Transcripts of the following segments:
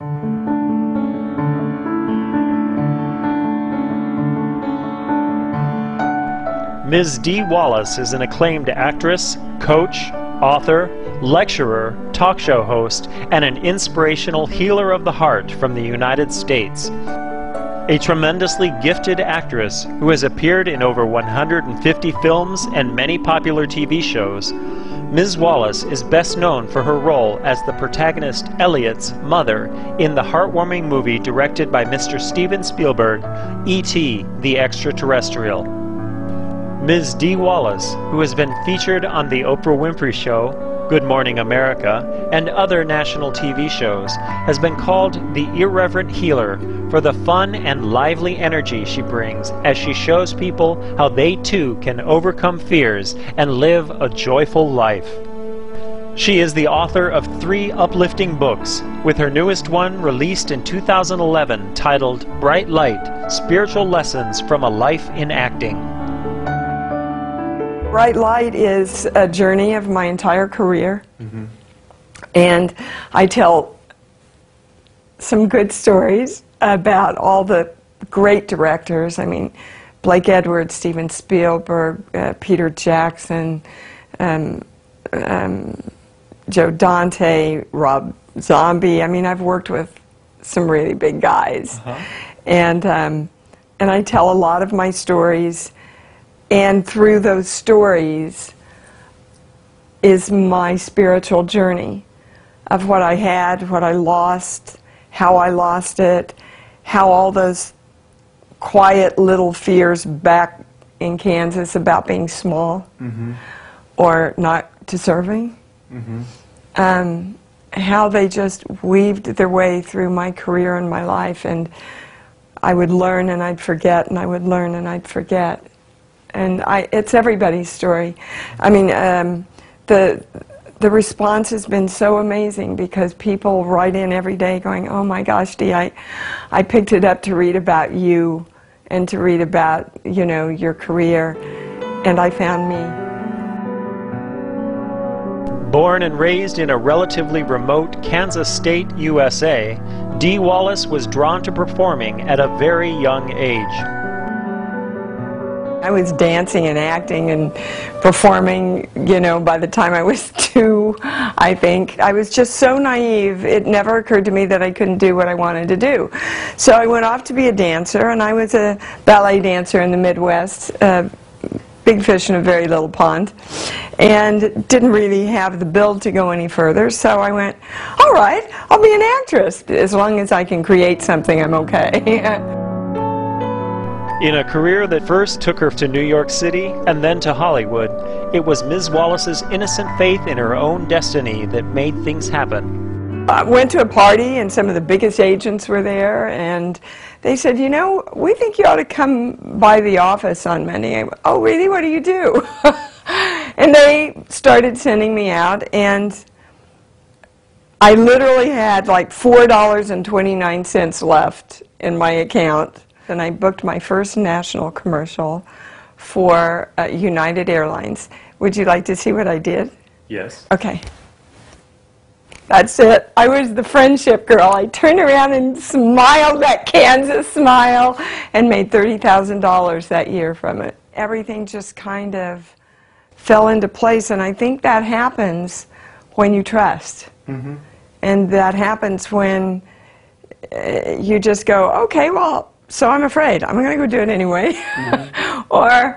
Ms. Dee Wallace is an acclaimed actress, coach, author, lecturer, talk show host, and an inspirational healer of the heart from the United States. A tremendously gifted actress who has appeared in over 150 films and many popular TV shows, Ms. Wallace is best known for her role as the protagonist Elliot's mother in the heartwarming movie directed by Mr. Steven Spielberg, E.T. the Extraterrestrial. Ms. Dee Wallace, who has been featured on The Oprah Winfrey Show, Good Morning America, and other national TV shows, has been called the irreverent healer for the fun and lively energy she brings as she shows people how they too can overcome fears and live a joyful life. She is the author of 3 uplifting books, with her newest one released in 2011 titled Bright Light: Spiritual Lessons from a Life in Acting. Bright Light is a journey of my entire career, and I tell some good stories about all the great directors. I mean, Blake Edwards, Steven Spielberg, Peter Jackson, Joe Dante, Rob Zombie. I mean, I've worked with some really big guys, and I tell a lot of my stories. And through those stories is my spiritual journey of what I had, what I lost, how I lost it, how all those quiet little fears back in Kansas about being small or not deserving, how they just weaved their way through my career and my life, and I would learn and I'd forget, and I would learn and I'd forget. And it's everybody's story. I mean, the response has been so amazing because people write in every day going, "Oh my gosh, Dee, I picked it up to read about you and to read about, you know, your career, and I found me." Born and raised in a relatively remote Kansas State, USA, Dee Wallace was drawn to performing at a very young age. I was dancing and acting and performing, you know, by the time I was 2, I think. I was just so naive, it never occurred to me that I couldn't do what I wanted to do. So I went off to be a dancer, and I was a ballet dancer in the Midwest, big fish in a very little pond, and didn't really have the build to go any further, so I went, all right, I'll be an actress. As long as I can create something, I'm okay. In a career that first took her to New York City and then to Hollywood, it was Ms. Wallace's innocent faith in her own destiny that made things happen. I went to a party and some of the biggest agents were there, and they said, "You know, we think you ought to come by the office on Monday." I went, "Oh, really? What do you do?" And they started sending me out, and I literally had like $4.29 left in my account. And I booked my first national commercial for United Airlines. Would you like to see what I did? Yes. Okay. That's it. I was the friendship girl. I turned around and smiled that Kansas smile and made $30,000 that year from it. Everything just kind of fell into place, and I think that happens when you trust. And that happens when you just go, okay, well, so I'm afraid. I'm going to go do it anyway. Or,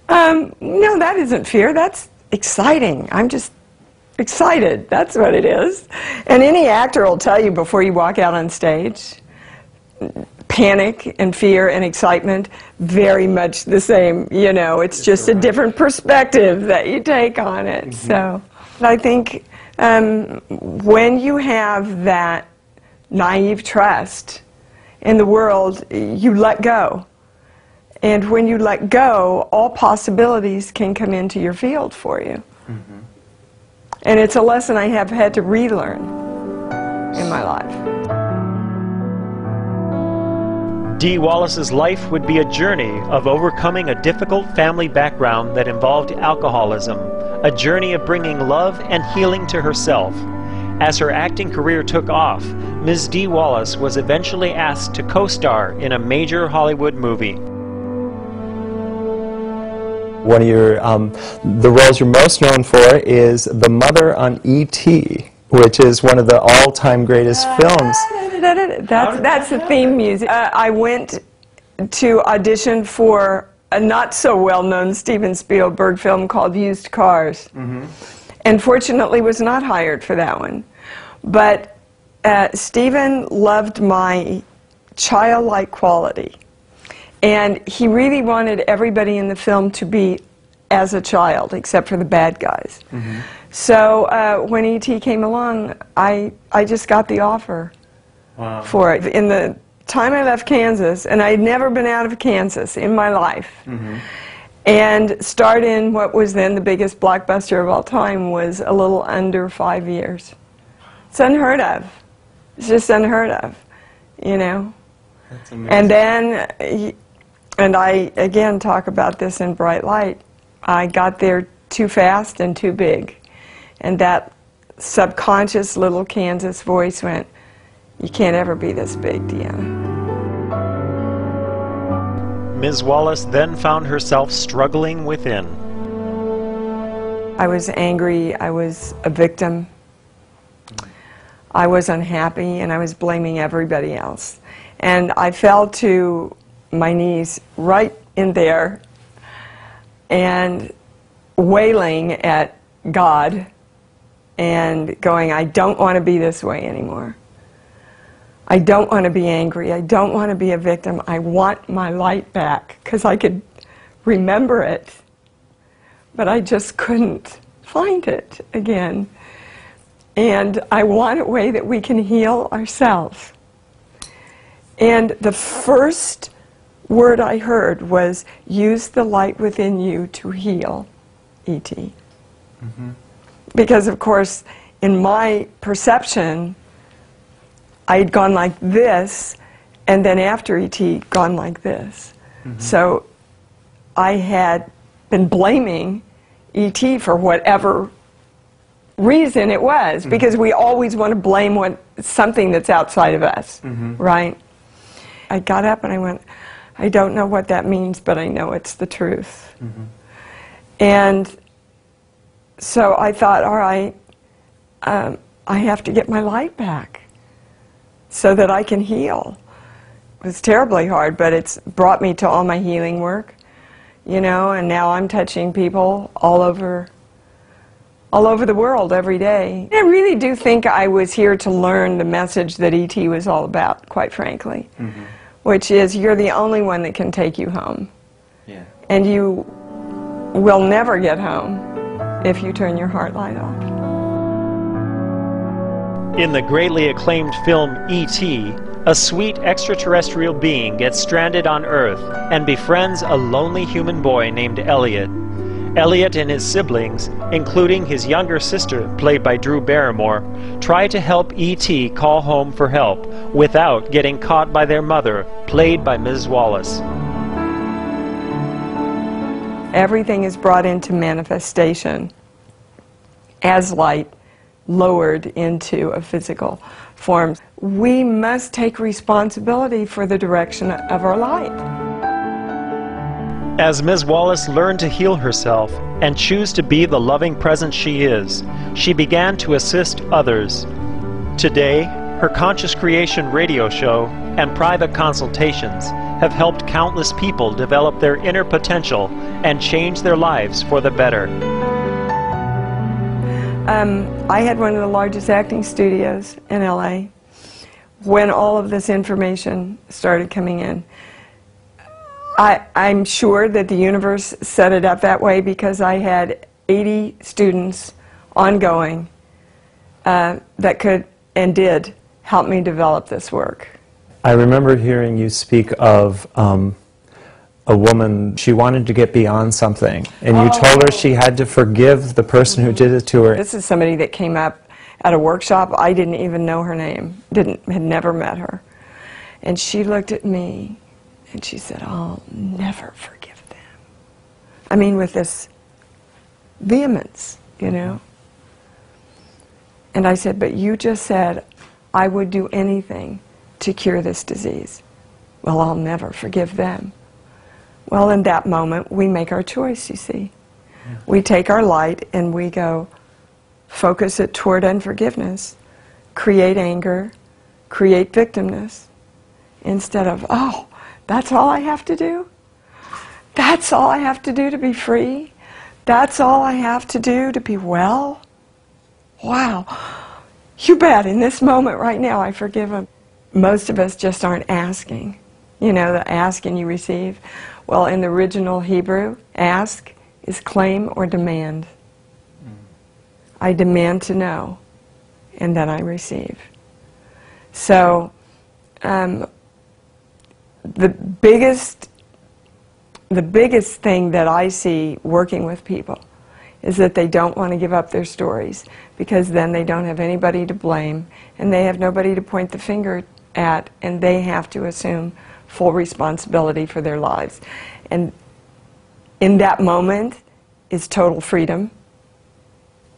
no, that isn't fear. That's exciting. I'm just excited. That's what it is. And any actor will tell you before you walk out on stage, panic and fear and excitement, very much the same. You know, it's just a different perspective that you take on it. So I think when you have that naive trust in the world, you let go. And when you let go, all possibilities can come into your field for you. And it's a lesson I have had to relearn in my life. Dee Wallace's life would be a journey of overcoming a difficult family background that involved alcoholism, a journey of bringing love and healing to herself. As her acting career took off, Ms. Dee Wallace was eventually asked to co-star in a major Hollywood movie. One of the roles you're most known for is the mother on E.T., which is one of the all-time greatest films. That's the theme music. I went to audition for a not-so-well-known Steven Spielberg film called Used Cars. And fortunately was not hired for that one. But Steven loved my childlike quality. And he really wanted everybody in the film to be as a child, except for the bad guys. So when E.T. came along, I just got the offer for it. In the time I left Kansas, and I'd never been out of Kansas in my life, and starred in what was then the biggest blockbuster of all time was a little under 5 years. It's unheard of. It's just unheard of, you know. That's amazing. And then, and I again talk about this in bright light, I got there too fast and too big. And that subconscious little Kansas voice went, "You can't ever be this big, Deanna." Ms. Wallace then found herself struggling within. I was angry, I was a victim, I was unhappy, and I was blaming everybody else. And I fell to my knees right in there and wailing at God and going, I don't want to be this way anymore. I don't want to be angry. I don't want to be a victim. I want my light back, because I could remember it, but I just couldn't find it again. And I want a way that we can heal ourselves. And the first word I heard was, use the light within you to heal, E.T. Because, of course, in my perception, I had gone like this, and then after E.T., gone like this. So I had been blaming E.T. for whatever reason it was, because we always want to blame something that's outside of us, right? I got up and I went, I don't know what that means, but I know it's the truth. And so I thought, all right, I have to get my light back so that I can heal. It was terribly hard, but it's brought me to all my healing work, you know, and now I'm touching people all over the world every day. I really do think I was here to learn the message that E.T. was all about, quite frankly, which is you're the only one that can take you home. And you will never get home if you turn your heart light off. In the greatly acclaimed film E.T., a sweet extraterrestrial being gets stranded on Earth and befriends a lonely human boy named Elliot. Elliot and his siblings, including his younger sister, played by Drew Barrymore, try to help E.T. call home for help without getting caught by their mother, played by Ms. Wallace. Everything is brought into manifestation as light lowered into a physical form. We must take responsibility for the direction of our light. As Ms. Wallace learned to heal herself and choose to be the loving presence she is, she began to assist others. Today, her Conscious Creation radio show and private consultations have helped countless people develop their inner potential and change their lives for the better. I had one of the largest acting studios in LA when all of this information started coming in. I'm sure that the universe set it up that way because I had 80 students ongoing that could and did help me develop this work. I remember hearing you speak of a woman, she wanted to get beyond something, and you told her she had to forgive the person who did it to her. This is somebody that came up at a workshop. I didn't even know her name, had never met her. And she looked at me and she said, I'll never forgive them. I mean, with this vehemence, you know. And I said, but you just said, I would do anything to cure this disease. Well, I'll never forgive them. Well, in that moment, we make our choice, you see. Yeah. We take our light and we go, focus it toward unforgiveness, create anger, create victimness, instead of, oh, that's all I have to do? That's all I have to do to be free? That's all I have to do to be well? Wow. You bet, in this moment right now, I forgive them. Most of us just aren't asking. You know, the ask and you receive. Well, in the original Hebrew, ask is claim or demand. I demand to know, and then I receive. So, the biggest thing that I see working with people is that they don't want to give up their stories, because then they don't have anybody to blame, and they have nobody to point the finger at, and they have to assume full responsibility for their lives. And in that moment is total freedom.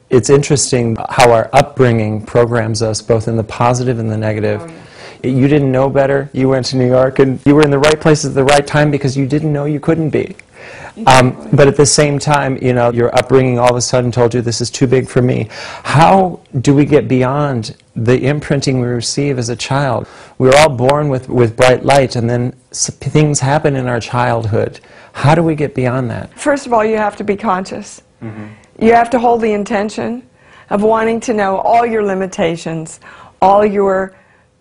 It's interesting how our upbringing programs us both in the positive and the negative. Oh, yeah. You didn't know better. You went to New York and you were in the right place at the right time because you didn't know you couldn't be. But at the same time, you know, your upbringing all of a sudden told you this is too big for me. How do we get beyond the imprinting we receive as a child? We're all born with bright light, and then things happen in our childhood. How do we get beyond that? First of all, you have to be conscious. Mm-hmm. You have to hold the intention of wanting to know all your limitations, all your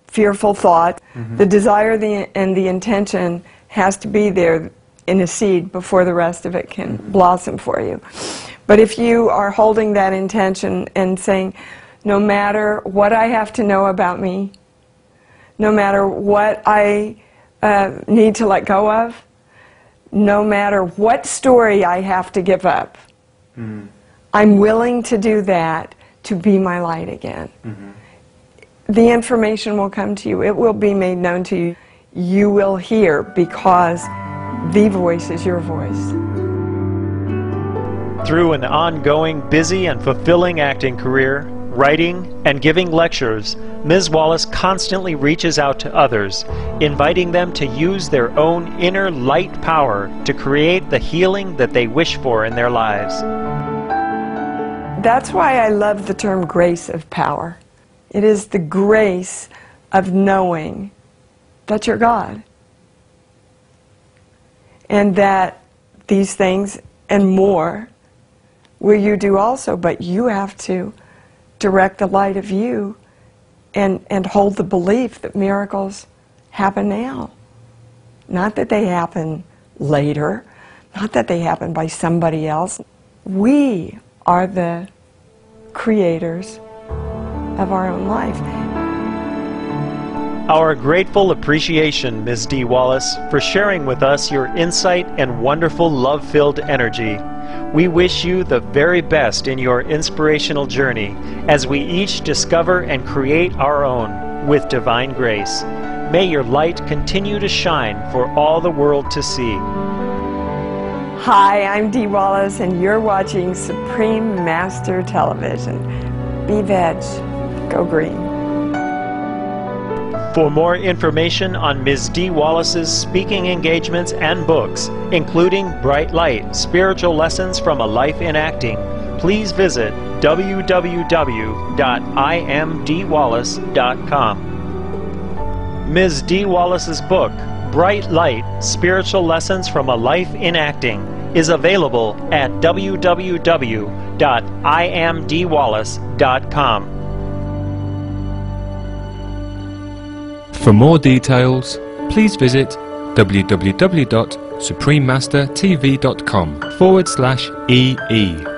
fearful thoughts. Mm-hmm. The desire and the intention has to be there in a seed before the rest of it can blossom for you. But if you are holding that intention and saying, no matter what I have to know about me, no matter what I need to let go of, no matter what story I have to give up, I'm willing to do that to be my light again. The information will come to you. It will be made known to you. You will hear, because the voice is your voice. Through an ongoing, busy and fulfilling acting career, writing, and giving lectures, Ms. Wallace constantly reaches out to others, inviting them to use their own inner light power to create the healing that they wish for in their lives. That's why I love the term grace of power. It is the grace of knowing that you're God, and that these things and more will you do also, but you have to direct the light of you and hold the belief that miracles happen now. Not that they happen later, not that they happen by somebody else. We are the creators of our own life. Our grateful appreciation, Ms. Dee Wallace, for sharing with us your insight and wonderful love-filled energy. We wish you the very best in your inspirational journey as we each discover and create our own with divine grace. May your light continue to shine for all the world to see. Hi, I'm Dee Wallace, and you're watching Supreme Master Television. Be veg, go green. For more information on Ms. Dee Wallace's speaking engagements and books, including Bright Light, Spiritual Lessons from a Life in Acting, please visit www.imdwallace.com. Ms. Dee Wallace's book, Bright Light, Spiritual Lessons from a Life in Acting, is available at www.imdwallace.com. For more details, please visit www.suprememastertv.com/EE.